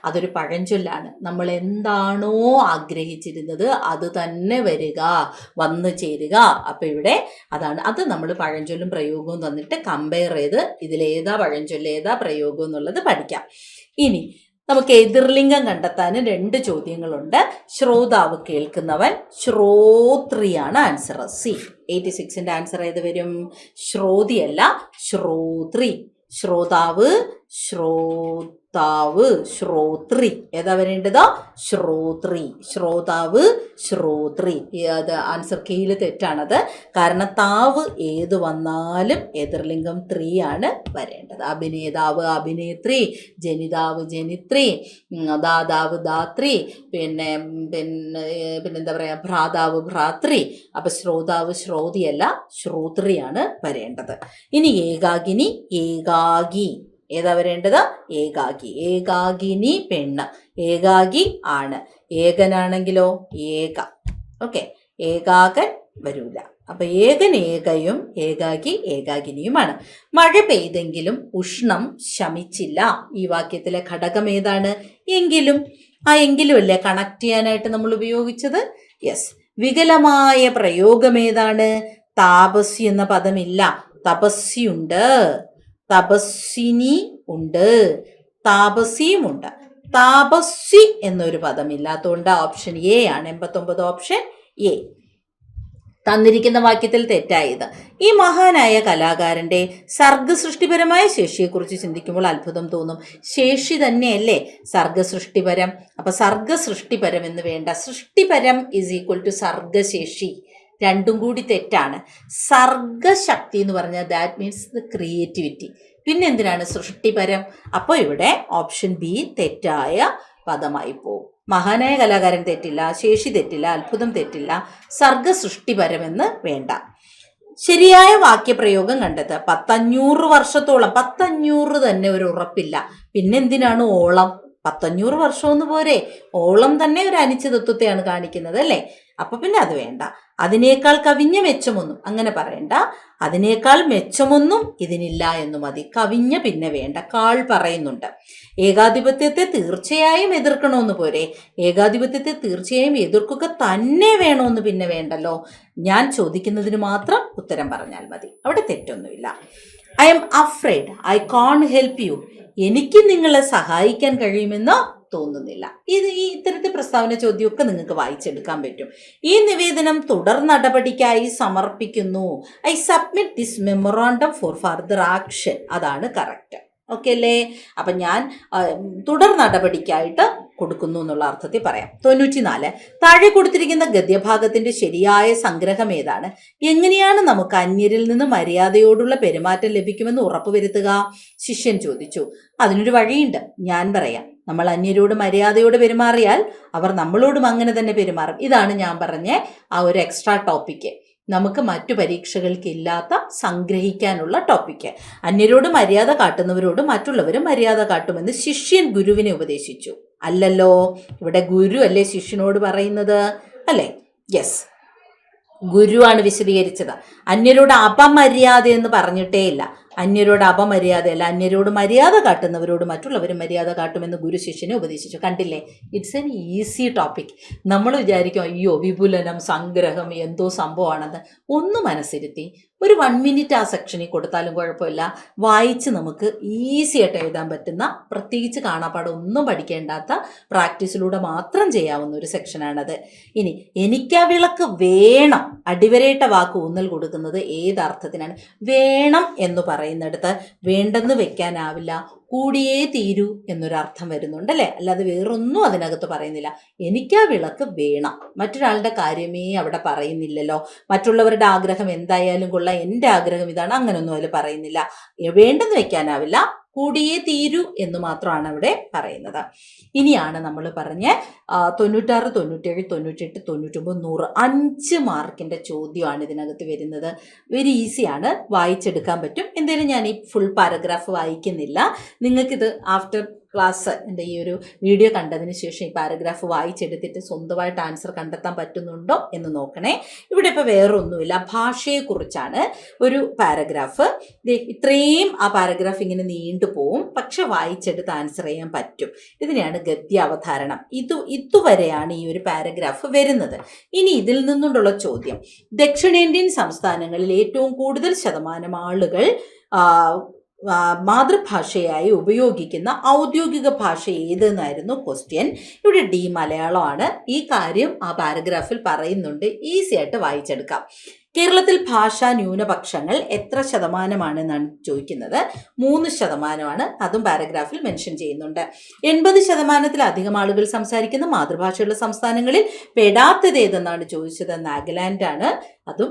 അതൊരു പഴഞ്ചൊല്ലാണ്. നമ്മൾ എന്താണോ ആഗ്രഹിച്ചിരുന്നത് അത് തന്നെ വരിക, വന്നു ചേരുക. അപ്പം ഇവിടെ അതാണ്, അത് നമ്മൾ പഴഞ്ചൊല്ലും പ്രയോഗവും തന്നിട്ട് കമ്പയർ ചെയ്ത് ഇതിലേതാ പഴഞ്ചൊല്ല് ഏതാ പ്രയോഗം എന്നുള്ളത് പഠിക്കാം. ഇനി നമുക്ക് എതിർലിംഗം കണ്ടെത്താൻ 2 ചോദ്യങ്ങളുണ്ട്. ശ്രോതാവ് കേൾക്കുന്നവൻ, ശ്രോത്രിയാണ് ആൻസർ. സി. 86ന്റെ ആൻസർ ഏത് വരും? ശ്രോതിയല്ല, ശ്രോത്രി. ശ്രോതാവ്, ശ്രോതാവ്, ശ്രോത്രി. ഏതാ വരേണ്ടത്? ശ്രോത്രി. ശ്രോതാവ്, ശ്രോത്രി. അത് ആൻസർ കെയിൽ തെറ്റാണത്. കാരണം താവ് ഏത് വന്നാലും എതിർലിംഗം 3 ആണ് വരേണ്ടത്. അഭിനേതാവ്, അഭിനേത്രി, ജനിതാവ്, ജനിത്രി, ദാതാവ്, ധാത്രി, പിന്നെന്താ പറയാ, ഭ്രാതാവ്, ഭ്രാത്രി. അപ്പൊ ശ്രോതാവ് ശ്രോതിയല്ല, ശ്രോത്രിയാണ് വരേണ്ടത്. ഇനി ഏകാകിനി, ഏകാകി. ഏതാ വരേണ്ടത്? ഏകാകി. ഏകാകിനി പെണ്ണ്, ഏകാകി ആണ്. ഏകനാണെങ്കിലോ ഏക. ഓക്കെ, ഏകാകൻ വരൂല. അപ്പൊ ഏകൻ ഏകയും ഏകാകി ഏകാകിനിയുമാണ്. മഴ പെയ്തെങ്കിലും ഉഷ്ണം ശമിച്ചില്ല. ഈ വാക്യത്തിലെ ഘടകം ഏതാണ്? എങ്കിലും. ആ എങ്കിലും അല്ലേ കണക്ട് ചെയ്യാനായിട്ട് നമ്മൾ ഉപയോഗിച്ചത്? യെസ്. വികലമായ പ്രയോഗം ഏതാണ്? താപസി എന്ന പദമില്ല, തപസ്യുണ്ട്, തപസ്വിനി ഉണ്ട്, താപസിയുമുണ്ട്. താപസ്വി എന്നൊരു പദമില്ലാത്തതുകൊണ്ട് ഓപ്ഷൻ എ ആണ്. 89 ഓപ്ഷൻ എ. തന്നിരിക്കുന്ന വാക്യത്തിൽ തെറ്റായത്. ഈ മഹാനായ കലാകാരന്റെ സർഗസൃഷ്ടിപരമായ ശേഷിയെക്കുറിച്ച് ചിന്തിക്കുമ്പോൾ അത്ഭുതം തോന്നും. ശേഷി തന്നെയല്ലേ സർഗസൃഷ്ടിപരം? അപ്പൊ സർഗസൃഷ്ടിപരം എന്ന് വേണ്ട, സൃഷ്ടിപരം ഈസ് ഈക്വൽ ടു സർഗശേഷി. രണ്ടും കൂടി തെറ്റാണ്. സർഗശക്തി എന്ന് പറഞ്ഞാൽ ദാറ്റ് മീൻസ് ദ ക്രിയേറ്റിവിറ്റി. പിന്നെ എന്തിനാണ് സൃഷ്ടിപരം? അപ്പോൾ ഇവിടെ ഓപ്ഷൻ ബി തെറ്റായ പദമായി പോകും. മഹാനായ കലാകാരൻ തെറ്റില്ല, ശേഷി തെറ്റില്ല, അത്ഭുതം തെറ്റില്ല, സർഗസൃഷ്ടിപരമെന്ന് വേണ്ട. ശരിയായ വാക്യപ്രയോഗം കണ്ടെത്തുക. 500 വർഷത്തോളം, 500 തന്നെ ഒരു ഉറപ്പില്ല, പിന്നെന്തിനാണ് ഓളം? 500 വർഷമൊന്നു പോരെ, ഓളം തന്നെ ഒരു അനിശ്ചിതത്വത്തെയാണ് കാണിക്കുന്നത് അല്ലേ? അപ്പൊ പിന്നെ അത് വേണ്ട. അതിനേക്കാൾ കവിഞ്ഞ മെച്ചമൊന്നും അങ്ങനെ പറയണ്ട. അതിനേക്കാൾ മെച്ചമൊന്നും ഇതിനില്ല എന്ന് മതി. കവിഞ്ഞ പിന്നെ വേണ്ട, കാൾ പറയുന്നുണ്ട്. ഏകാധിപത്യത്തെ തീർച്ചയായും എതിർക്കണമെന്ന് പോരെ? ഏകാധിപത്യത്തെ തീർച്ചയായും എതിർക്കുക തന്നെ വേണമെന്ന് പിന്നെ വേണ്ടല്ലോ. ഞാൻ ചോദിക്കുന്നതിന് മാത്രം ഉത്തരം പറഞ്ഞാൽ മതി, അവിടെ തെറ്റൊന്നുമില്ല. I M afraid, I can't help you. എനിക്ക് നിങ്ങളെ സഹായിക്കാൻ കഴിയുമെന്ന് തോന്നുന്നില്ല. ഈ ഇത്തരത്തിൽ പ്രസ്താവന ചോദ്യമൊക്കെ നിങ്ങൾക്ക് വായിച്ചെടുക്കാൻ പറ്റും. ഈ നിവേദനം തുടർ നടപടിക്കായി സമർപ്പിക്കുന്നു. I submit this memorandum four further action. അതാണ് കറക്റ്റ്. ഓക്കെ അല്ലേ? അപ്പം ഞാൻ തുടർ നടപടിക്കായിട്ട് കൊടുക്കുന്നു എന്നുള്ള അർത്ഥത്തിൽ പറയാം. 94. താഴെ കൊടുത്തിരിക്കുന്ന ഗദ്യഭാഗത്തിന്റെ ശരിയായ സംഗ്രഹം ഏതാണ്? എങ്ങനെയാണ് നമുക്ക് അന്യരിൽ നിന്ന് മര്യാദയോടുള്ള പെരുമാറ്റം ലഭിക്കുമെന്ന് ഉറപ്പുവരുത്തുക? ശിഷ്യൻ ചോദിച്ചു. അതിനൊരു വഴിയുണ്ട്, ഞാൻ പറയാം. നമ്മൾ അന്യരോട് മര്യാദയോട് പെരുമാറിയാൽ അവർ നമ്മളോടും അങ്ങനെ തന്നെ പെരുമാറും. ഇതാണ് ഞാൻ പറഞ്ഞ ആ ഒരു എക്സ്ട്രാ ടോപ്പിക്ക്. നമുക്ക് മറ്റു പരീക്ഷകൾക്കില്ലാത്ത സംഗ്രഹിക്കാനുള്ള ടോപ്പിക്ക്. അന്യരോട് മര്യാദ കാട്ടുന്നവരോട് മറ്റുള്ളവരും മര്യാദ കാട്ടുമെന്ന് ശിഷ്യൻ ഗുരുവിനെ ഉപദേശിച്ചു. അല്ലല്ലോ, ഇവിടെ ഗുരു അല്ലേ ശിഷ്യനോട് പറയുന്നത് അല്ലേ? യെസ്, ഗുരുവാണ് വിശദീകരിച്ചത്. അന്യരോട് അപമര്യാദ എന്ന് പറഞ്ഞിട്ടേ ഇല്ല. അന്യരോട് അപമര്യാദയല്ല, അന്യരോട് മര്യാദ കാട്ടുന്നവരോട് മറ്റുള്ളവരും മര്യാദ കാട്ടുമെന്ന് ഗുരു ശിഷ്യനെ ഉപദേശിച്ചു. കണ്ടില്ലേ? It's an easy topic. നമ്മൾ വിചാരിക്കും അയ്യോ വിപുലനം സംഗ്രഹം എന്തോ സംഭവമാണെന്ന്. ഒന്ന് മനസ്സിരുത്തി ഒരു 1 മിനിറ്റ് ആ സെക്ഷനിൽ കൊടുത്താലും കുഴപ്പമില്ല. വായിച്ച് നമുക്ക് ഈസി ആയിട്ട് എഴുതാൻ പറ്റുന്ന, പ്രത്യേകിച്ച് കാണാപ്പാടം ഒന്നും പഠിക്കേണ്ടാത്ത, പ്രാക്ടീസിലൂടെ മാത്രം ചെയ്യാവുന്ന ഒരു സെക്ഷനാണത്. ഇനി എനിക്കാ വിളക്ക് വേണം, അടിവരയിട്ട വാക്ക് ഊന്നൽ കൊടുക്കുന്നത് ഏതർത്ഥത്തിനാണ്? വേണം എന്ന് പറയുന്നിടത്ത് വേണ്ടെന്ന് വെക്കാനാവില്ല, കൂടിയേ തീരൂ എന്നൊരർത്ഥം വരുന്നുണ്ട് അല്ലേ? അല്ലാതെ വേറൊന്നും അതിനകത്ത് പറയുന്നില്ല. എനിക്കാ വിളക്ക് വേണം, മറ്റൊരാളുടെ കാര്യമേ അവിടെ പറയുന്നില്ലല്ലോ. മറ്റുള്ളവരുടെ ആഗ്രഹം എന്തായാലും കൊള്ളാം, എൻ്റെ ആഗ്രഹം ഇതാണ്, അങ്ങനെയൊന്നും അതിൽ പറയുന്നില്ല. വേണ്ടെന്ന് വെക്കാനാവില്ല, കൂടിയേ തീരൂ എന്ന് മാത്രമാണ് അവിടെ പറയുന്നത്. ഇനിയാണ് നമ്മൾ പറഞ്ഞ 96, 97, 98, 99, 100 5 മാർക്കിൻ്റെ ചോദ്യമാണ് ഇതിനകത്ത് വരുന്നത്. വെരി ഈസിയാണ്, വായിച്ചെടുക്കാൻ പറ്റും. എന്തായാലും ഞാൻ ഈ ഫുൾ പാരഗ്രാഫ് വായിക്കുന്നില്ല. നിങ്ങൾക്കിത് ആഫ്റ്റർ ക്ലാസ് എൻ്റെ ഈ ഒരു വീഡിയോ കണ്ടതിന് ശേഷം ഈ പാരഗ്രാഫ് വായിച്ചെടുത്തിട്ട് സ്വന്തമായിട്ട് ആൻസർ കണ്ടെത്താൻ പറ്റുന്നുണ്ടോ എന്ന് നോക്കണേ. ഇവിടെ ഇപ്പോൾ വേറൊന്നുമില്ല, ഭാഷയെക്കുറിച്ചാണ് ഒരു പാരഗ്രാഫ്. ഇത്രയും ആ പാരഗ്രാഫ് ഇങ്ങനെ നീണ്ടു പോവും, പക്ഷെ വായിച്ചെടുത്ത് ആൻസർ ചെയ്യാൻ പറ്റും. ഇതിനെയാണ് ഗദ്യാവധാരണം. ഇതുവരെയാണ് ഈ ഒരു പാരഗ്രാഫ് വരുന്നത്. ഇനി ഇതിൽ നിന്നുകൊണ്ടുള്ള ചോദ്യം, ദക്ഷിണേന്ത്യൻ സംസ്ഥാനങ്ങളിൽ ഏറ്റവും കൂടുതൽ ശതമാനം ആളുകൾ മാതൃഭാഷയായി ഉപയോഗിക്കുന്ന ഔദ്യോഗിക ഭാഷ ഏതെന്നായിരുന്നു ക്വസ്റ്റ്യൻ. ഇവിടെ ഡി മലയാളമാണ്. ഈ കാര്യം ആ പാരഗ്രാഫിൽ പറയുന്നുണ്ട്, ഈസി ആയിട്ട് വായിച്ചെടുക്കാം. കേരളത്തിൽ ഭാഷാ ന്യൂനപക്ഷങ്ങൾ എത്ര ശതമാനമാണെന്നാണ് ചോദിക്കുന്നത്. 3%, അതും പാരഗ്രാഫിൽ മെൻഷൻ ചെയ്യുന്നുണ്ട്. 80%-ലധികം ആളുകൾ സംസാരിക്കുന്ന മാതൃഭാഷയുള്ള സംസ്ഥാനങ്ങളിൽ പെടാത്തത് ഏതെന്നാണ് ചോദിച്ചത്. നാഗാലാൻഡാണ്. അതും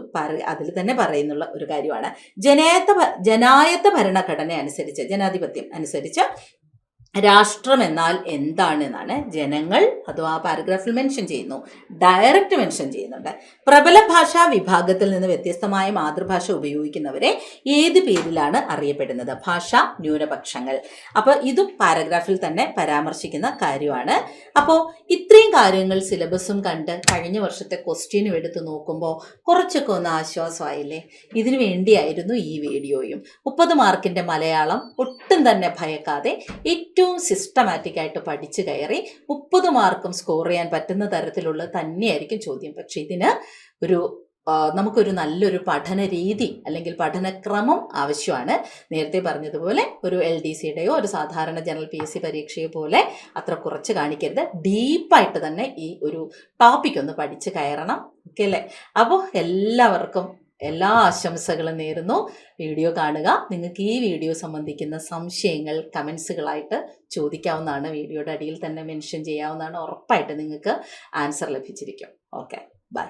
അതിൽ തന്നെ പറയുന്നുള്ള ഒരു കാര്യമാണ്. ജനായത്ത ഭരണഘടന അനുസരിച്ച്, ജനാധിപത്യം അനുസരിച്ച് രാഷ്ട്രം എന്നാൽ എന്താണെന്നാണ് ജനങ്ങൾ, അതും ആ പാരഗ്രാഫിൽ മെൻഷൻ ചെയ്യുന്നു, ഡയറക്റ്റ് മെൻഷൻ ചെയ്യുന്നുണ്ട്. പ്രബല ഭാഷാ വിഭാഗത്തിൽ നിന്ന് വ്യത്യസ്തമായ മാതൃഭാഷ ഉപയോഗിക്കുന്നവരെ ഏത് പേരിലാണ് അറിയപ്പെടുന്നത്? ഭാഷാ ന്യൂനപക്ഷങ്ങൾ. അപ്പോൾ ഇതും പാരഗ്രാഫിൽ തന്നെ പരാമർശിക്കുന്ന കാര്യമാണ്. അപ്പോൾ ഇത്രയും കാര്യങ്ങൾ സിലബസും കണ്ട് കഴിഞ്ഞ വർഷത്തെ ക്വസ്റ്റ്യനും എടുത്ത് നോക്കുമ്പോൾ കുറച്ചൊക്കെ ഒന്ന് ആശ്വാസമായില്ലേ? ഇതിനു വേണ്ടിയായിരുന്നു ഈ വീഡിയോയും. 30 മാർക്കിൻ്റെ മലയാളം ഒട്ടും തന്നെ ഭയക്കാതെ ഏറ്റവും സിസ്റ്റമാറ്റിക് ആയിട്ട് പഠിച്ചു കയറി 30 മാർക്കും സ്കോർ ചെയ്യാൻ പറ്റുന്ന തരത്തിലുള്ള തന്നെയായിരിക്കും ചോദ്യം. പക്ഷെ ഇതിന് നമുക്കൊരു നല്ലൊരു പഠന രീതി അല്ലെങ്കിൽ പഠനക്രമം ആവശ്യമാണ്. നേരത്തെ പറഞ്ഞതുപോലെ ഒരു LDCയുടെയോ ഒരു സാധാരണ ജനറൽ PSC പരീക്ഷയോ പോലെ അത്ര കുറച്ച് കാണിക്കരുത്. ഡീപ്പായിട്ട് തന്നെ ഈ ഒരു ടോപ്പിക് ഒന്ന് പഠിച്ച് കയറണം. ഓക്കെ അല്ലേ? അപ്പോൾ എല്ലാവർക്കും എല്ലാ ആശംസകളും നേരുന്നു. വീഡിയോ കാണുക. നിങ്ങൾക്ക് ഈ വീഡിയോ സംബന്ധിക്കുന്ന സംശയങ്ങൾ കമൻസുകളായിട്ട് ചോദിക്കാവുന്നതാണ്. വീഡിയോയുടെ അടിയിൽ തന്നെ മെൻഷൻ ചെയ്യാവുന്നതാണ്. ഉറപ്പായിട്ട് നിങ്ങൾക്ക് ആൻസർ ലഭിച്ചിരിക്കും. Okay, by.